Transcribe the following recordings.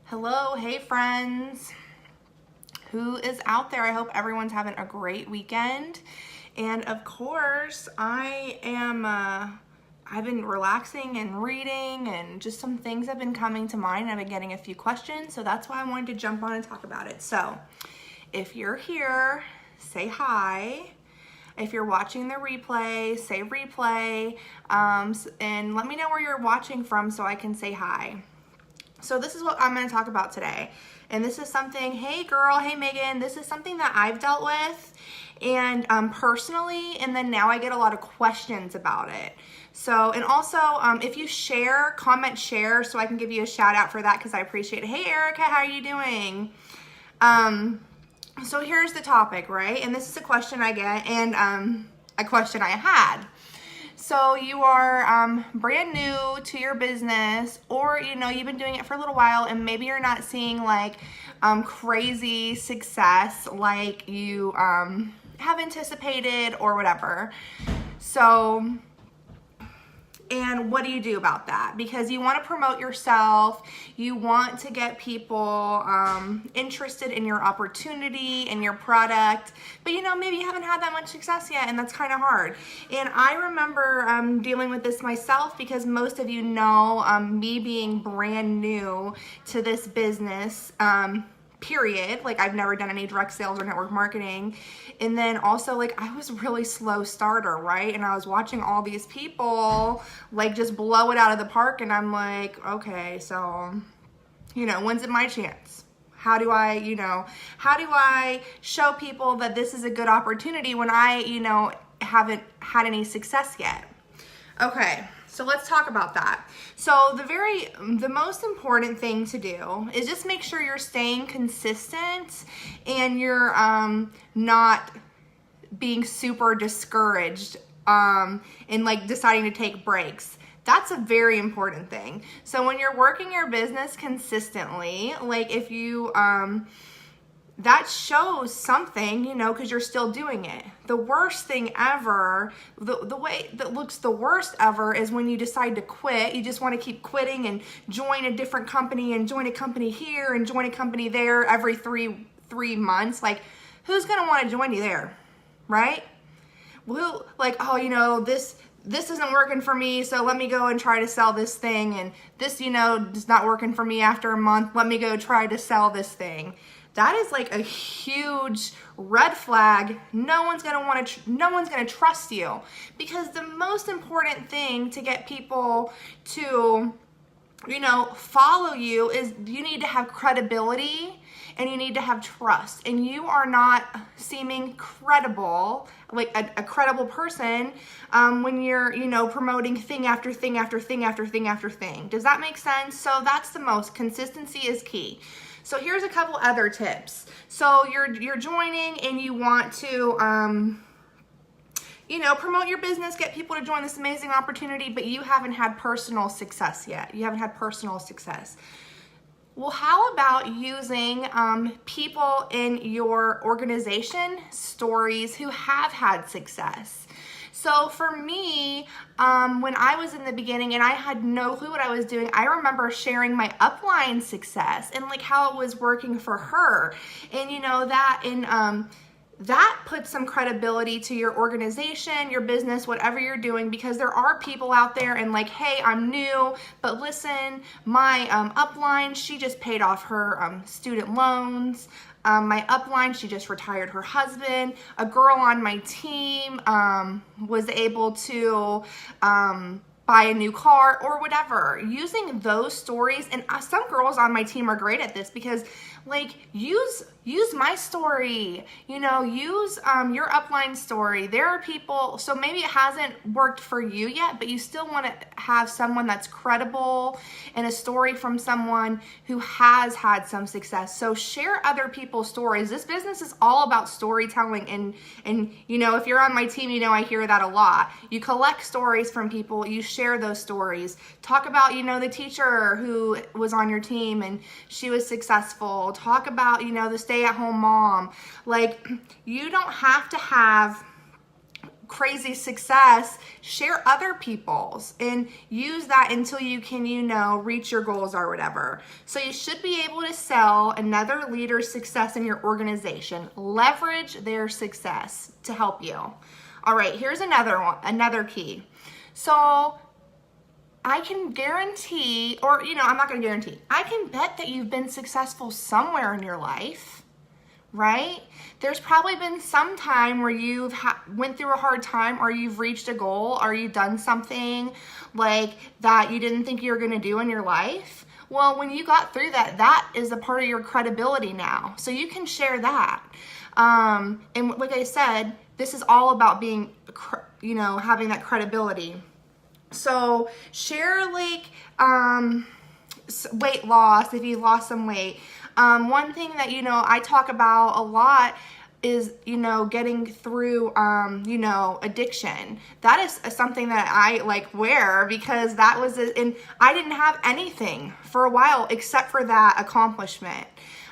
Hello, hey friends. Who is out there? I hope everyone's having a great weekend. And of course, I've been relaxing and reading, and just some things have been coming to mind. I've been getting a few questions, so that's why I wanted to jump on and talk about it. So if you're here, say hi. If you're watching the replay, say replay, and let me know where you're watching from so I can say hi. So this is what I'm going to talk about today. And this is something, hey girl, hey Megan, this is something that I've dealt with and personally, and then now I get a lot of questions about it. So, and also if you share, comment share so I can give you a shout out for that because I appreciate it. Hey Erica, how are you doing? So here's the topic, right? And this is a question I get and a question I had. So you are brand new to your business, or you've been doing it for a little while and maybe you're not seeing like crazy success like you have anticipated or whatever. So, and what do you do about that? Because you want to promote yourself, you want to get people interested in your opportunity and your product, but maybe you haven't had that much success yet, and that's kind of hard. And I remember dealing with this myself because most of you know me being brand new to this business. Period. Like I've never done any direct sales or network marketing. And then also like I was really slow starter, right? And I was watching all these people like just blow it out of the park. And I'm like, okay, so, when's it my chance? How do I show people that this is a good opportunity when I, haven't had any success yet? Okay. So let's talk about that. So the most important thing to do is just make sure you're staying consistent and you're not being super discouraged and like deciding to take breaks. That's a very important thing. So when you're working your business consistently, like if you that shows something, because you're still doing it. The worst thing ever, the way that looks the worst ever is when you decide to quit. You just want to keep quitting and join a different company and join a company here and join a company there every three months. Like, who's going to want to join you there, right? Well, like, oh, this isn't working for me, so let me go and try to sell this thing. And this, is not working for me after a month. Let me go try to sell this thing. That is like a huge red flag. No one's going to trust you, because the most important thing to get people to, follow you is you need to have credibility and you need to have trust, and you are not seeming credible, like a credible person when you're, promoting thing after thing after thing after thing after thing. Does that make sense? So that's the most, consistency is key. So here's a couple other tips. So you're joining and you want to, promote your business, get people to join this amazing opportunity, but you haven't had personal success yet. You haven't had personal success. Well, how about using people in your organization stories who have had success? So for me, when I was in the beginning and I had no clue what I was doing, I remember sharing my upline success and like how it was working for her. And that puts some credibility to your organization, your business, whatever you're doing, because there are people out there and like, hey, I'm new, but listen, my upline, she just paid off her student loans. My upline, she just retired her husband. A girl on my team was able to buy a new car or whatever. Using those stories, and some girls on my team are great at this because like use my story, use your upline story. There are people, so maybe it hasn't worked for you yet, but you still want to have someone that's credible and a story from someone who has had some success. So share other people's stories. This business is all about storytelling, and if you're on my team, I hear that a lot. You collect stories from people, you share those stories. Talk about, the teacher who was on your team and she was successful. Talk about, the stay-at-home mom. Like, you don't have to have crazy success, share other people's and use that until you can, reach your goals or whatever. So you should be able to sell another leader's success in your organization. Leverage their success to help you. All right, here's another key. So I can guarantee, or, I'm not going to guarantee, I can bet that you've been successful somewhere in your life, right? There's probably been some time where you've went through a hard time, or you've reached a goal, or you've done something like that you didn't think you were going to do in your life. Well, when you got through that, that is a part of your credibility now. So you can share that. And like I said, this is all about being, having that credibility. So share like weight loss, if you lost some weight. One thing that, I talk about a lot is, getting through, addiction. That is something that I wear, because that was, and I didn't have anything for a while except for that accomplishment.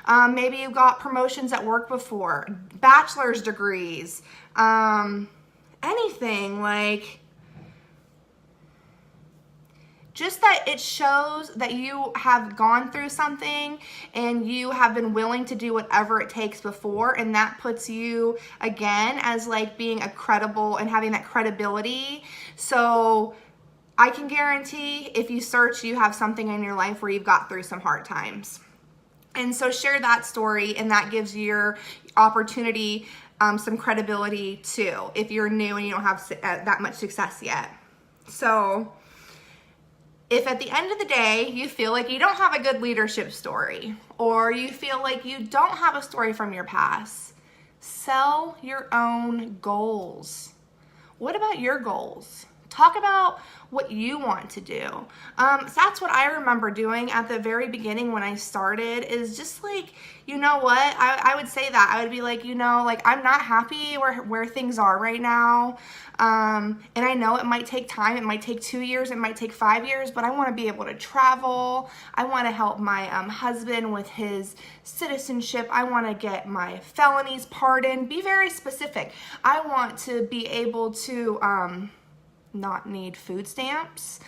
Maybe you got promotions at work before, bachelor's degrees, anything just that it shows that you have gone through something and you have been willing to do whatever it takes before, and that puts you again as being a credible and having that credibility. So I can guarantee if you search, you have something in your life where you've got through some hard times. And so share that story, and that gives your opportunity some credibility too, if you're new and you don't have that much success yet. So if at the end of the day you feel like you don't have a good leadership story, or you feel like you don't have a story from your past, sell your own goals. What about your goals? Talk about what you want to do. So that's what I remember doing at the very beginning when I started, is just you know what? I would say that. I would be I'm not happy where things are right now. And I know it might take time. It might take 2 years. It might take 5 years, but I want to be able to travel. I want to help my husband with his citizenship. I want to get my felonies pardoned. Be very specific. I want to be able to not need food stamps.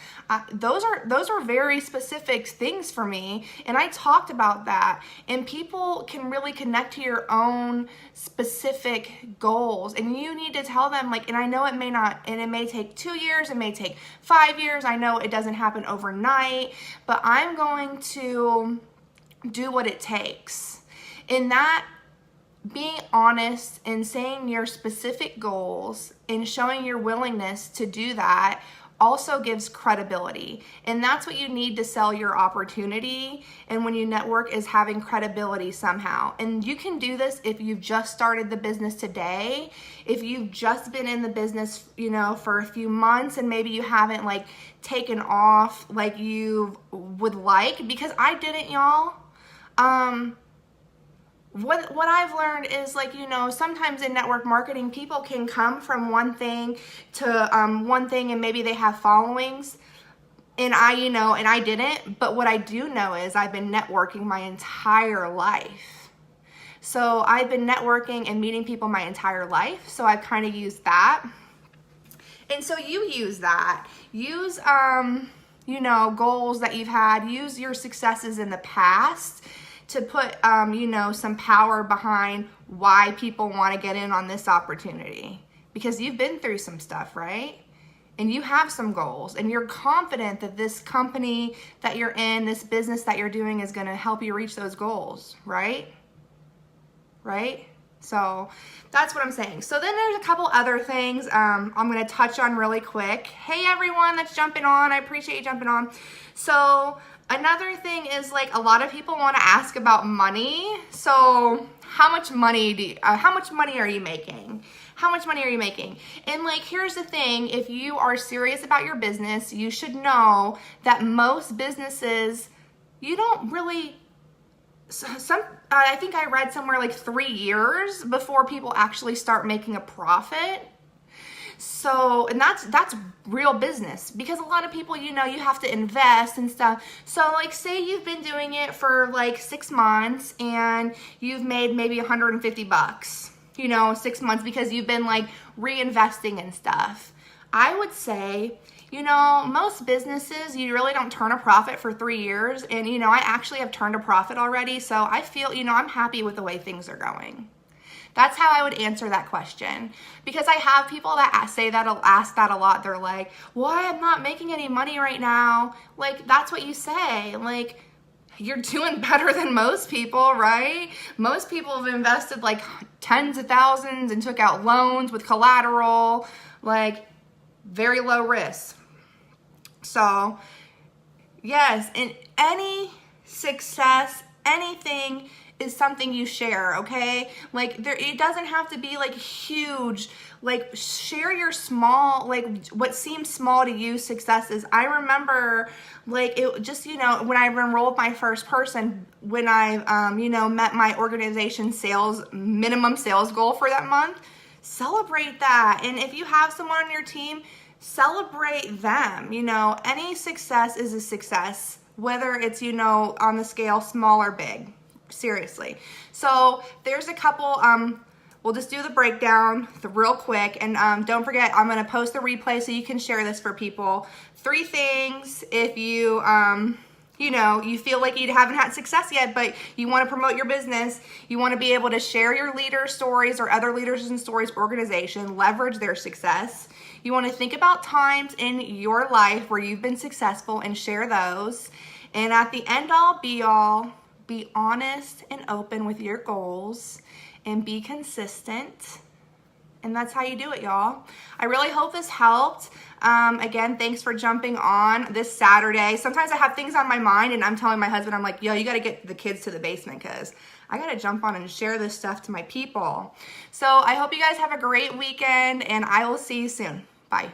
Those are very specific things for me, and I talked about that, and people can really connect to your own specific goals, and you need to tell them and I know it may not, and it may take 2 years, it may take 5 years, I know it doesn't happen overnight, but I'm going to do what it takes. In that, being honest and saying your specific goals and showing your willingness to do that also gives credibility. And that's what you need to sell your opportunity. And when you network, is having credibility somehow. And you can do this if you've just started the business today, if you've just been in the business, for a few months, and maybe you haven't taken off like you would like, because I didn't, y'all. What I've learned is sometimes in network marketing, people can come from one thing to one thing, and maybe they have followings, and I didn't. But what I do know is I've been networking my entire life. So I've been networking and meeting people my entire life. So I've kind of used that. And so you use that. Use goals that you've had. Use your successes in the past to put, some power behind why people want to get in on this opportunity, because you've been through some stuff, right? And you have some goals, and you're confident that this company that you're in, this business that you're doing, is going to help you reach those goals, right? Right? So that's what I'm saying. So then there's a couple other things I'm going to touch on really quick. Hey, everyone that's jumping on. I appreciate you jumping on. So another thing is a lot of people want to ask about money. So how much money are you making? How much money are you making? And here's the thing, if you are serious about your business, you should know that most businesses, you don't really, I think I read somewhere 3 years before people actually start making a profit. So, and that's real business, because a lot of people, you have to invest and stuff. So say you've been doing it for 6 months and you've made maybe $150. you know, 6 months because you've been like reinvesting in stuff. I would say, you know, most businesses, you really don't turn a profit for 3 years. And, you know, I actually have turned a profit already. So I feel, you know, I'm happy with the way things are going. That's how I would answer that question. Because I have people that ask that a lot. They're like, well, I'm not making any money right now. Like, that's what you say. Like, you're doing better than most people, right? Most people have invested like tens of thousands and took out loans with collateral, like very low risk. So, yes, in any success, anything is something you share, okay? Like it doesn't have to be like huge. Like share your small, like what seems small to you successes. I remember like it just, you know, when I enrolled my first person, when I, you know, met my organization minimum sales goal for that month, celebrate that. And if you have someone on your team, celebrate them. You know, any success is a success, whether it's, you know, on the scale small or big. Seriously. So there's a couple, we'll just do the breakdown real quick. And don't forget, I'm going to post the replay so you can share this for people. 3 things if you, you know, you feel like you haven't had success yet, but you want to promote your business. You want to be able to share your leader stories or other leaders and stories organization, leverage their success. You want to think about times in your life where you've been successful and share those. And at the end all be all, be honest and open with your goals and be consistent. And that's how you do it, y'all. I really hope this helped. Again, thanks for jumping on this Saturday. Sometimes I have things on my mind and I'm telling my husband, I'm like, yo, you got to get the kids to the basement because I got to jump on and share this stuff to my people. So I hope you guys have a great weekend and I will see you soon. Bye.